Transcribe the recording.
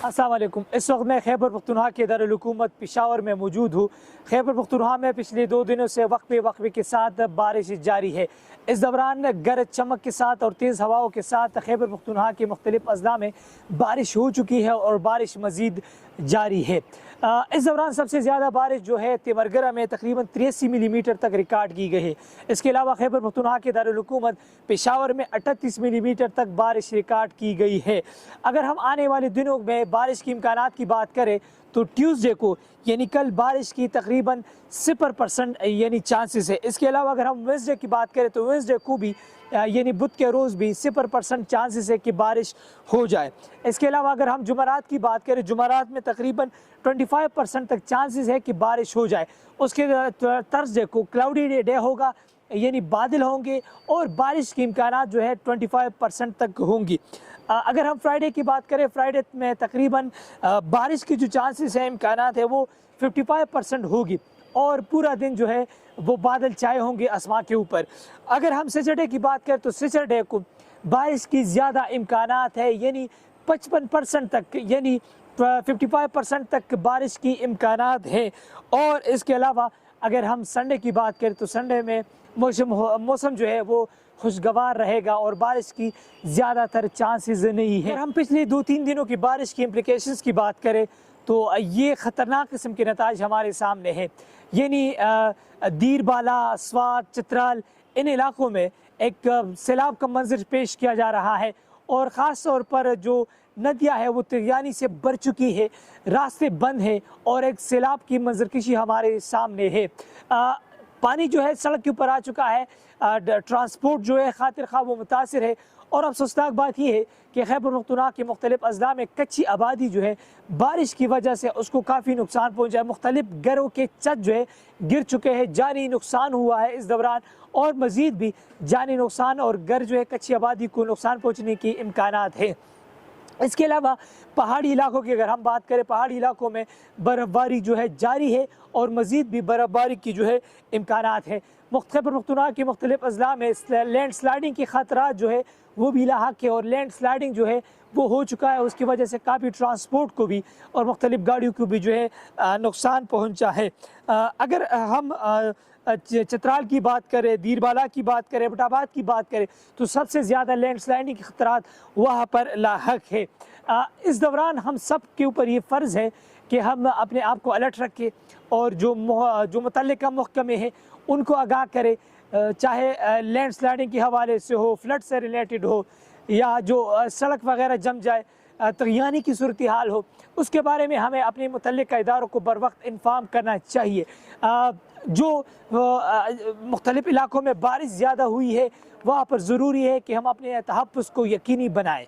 अस्सलाम वालेकुम। इस वक्त मैं खैबर पख्तूनख्वा के दारुल हुकूमत पेशावर में मौजूद हूँ। खैबर पख्तूनख्वा में पिछले 2 दिनों से वक्फे के साथ बारिश जारी है। इस दौरान गरज चमक के साथ और तेज़ हवाओं के साथ खैबर पख्तूनख्वा के मुख्तलिफ अजला में बारिश हो चुकी है और बारिश मज़ीद जारी है। इस दौरान सबसे ज़्यादा बारिश जो है तिमरगरा में तकरीबन 83 मिलीमीटर तक रिकॉर्ड की गई है। इसके अलावा खैबर पख्तूनख्वा के दारुल हुकूमत पेशावर में 38 मिलीमीटर तक बारिश रिकॉर्ड की गई है। अगर हम आने वाले दिनों में बारिश की इम्कानात की बात करें तो ट्यूसडे को यानी कल बारिश की तकरीबन 0% यानी चांसेस है। इसके अलावा अगर हम वेंसडे की बात करें तो वेंसडे को भी यानी बुध के रोज़ भी 0% चांसेस है कि बारिश हो जाए। इसके अलावा अगर हम जुमेरात की बात करें, जुमेरात में तकरीबन 25% तक चांसेस है कि बारिश हो जाए। उसके थर्सडे को क्लाउडी डे होगा यानी बादल होंगे और बारिश की इम्कानात जो है 25% तक होंगी। अगर हम फ्राइडे की बात करें, फ्राइडे में तकरीबन बारिश की जो चांसेस है, इम्कानात है वो 55% होगी और पूरा दिन जो है वो बादल छाए होंगे आसमां के ऊपर। अगर हम सैटरडे की बात करें तो सैटरडे को बारिश की ज़्यादा इम्कानात है यानी 55% तक यानी 55% तक बारिश की इम्कानात है। और इसके अलावा अगर हम संडे की बात करें तो संडे में मौसम जो है वो खुशगवार रहेगा और बारिश की ज़्यादातर चांसेस नहीं है। अगर हम पिछले 2-3 दिनों की बारिश की इम्प्लिकेशंस की बात करें तो ये ख़तरनाक किस्म के नताज हमारे सामने है। यानी दीरबाला, स्वात, चित्राल इन इलाकों में एक सैलाब का मंजर पेश किया जा रहा है और ख़ास तौर पर जो नदियाँ है वो तिगयानी से भर चुकी है, रास्ते बंद हैं और एक सैलाब की मंजरकशी हमारे सामने है। पानी जो है सड़क के ऊपर आ चुका है, ट्रांसपोर्ट जो है खातिर खा वो मुतासिर है। और अफसोसनाक बात यह है कि खैबर पख्तूनख्वा के मुख्तलिफ अजला में कच्ची आबादी जो है बारिश की वजह से उसको काफ़ी नुकसान पहुँचा है। मुख्तलिफ घरों के छत जो है गिर चुके हैं, जानी नुकसान हुआ है इस दौरान और मज़ीद भी जानी नुकसान और घर जो है कच्ची आबादी को नुकसान पहुँचने की इम्कानात है। इसके अलावा पहाड़ी इलाकों की अगर हम बात करें, पहाड़ी इलाकों में बर्फ़बारी जो है जारी है और मज़ीद भी बर्फ़बारी की जो है इम्कानात है। खैबर पख्तूनख्वा के मुख्तलिफ अजला में लैंड स्लाइडिंग के ख़तरात जो है वो भी लाहक है और लैंड स्लाइडिंग जो है वो हो चुका है। उसकी वजह से काफ़ी ट्रांसपोर्ट को भी और मुख्तलिफ गाड़ियों को भी जो है नुकसान पहुँचा है। अगर हम चित्राल की बात करें, दीरबाला की बात करें, एबटाबाद की बात करें तो सबसे ज़्यादा लैंड स्लाइडिंग के ख़तरात वहाँ पर लाहक है। इस दौरान हम सब के ऊपर ये फ़र्ज़ है कि हम अपने आप को अलर्ट रखें और जो मुतल्लिका महकमे हैं उनको आगाह करें, चाहे लैंड स्लाइडिंग के हवाले से हो, फ्लड से रिलेटेड हो या जो सड़क वगैरह जम जाए, तगयानी की सूरत हाल हो, उसके बारे में हमें अपने मुतल्लिका इदारों को बर वक्त इन्फॉर्म करना चाहिए। जो मुख्तलिफ इलाकों में बारिश ज़्यादा हुई है वहाँ पर ज़रूरी है कि हम अपने तहफ़्फ़ुज़ को यकीनी बनाएँ।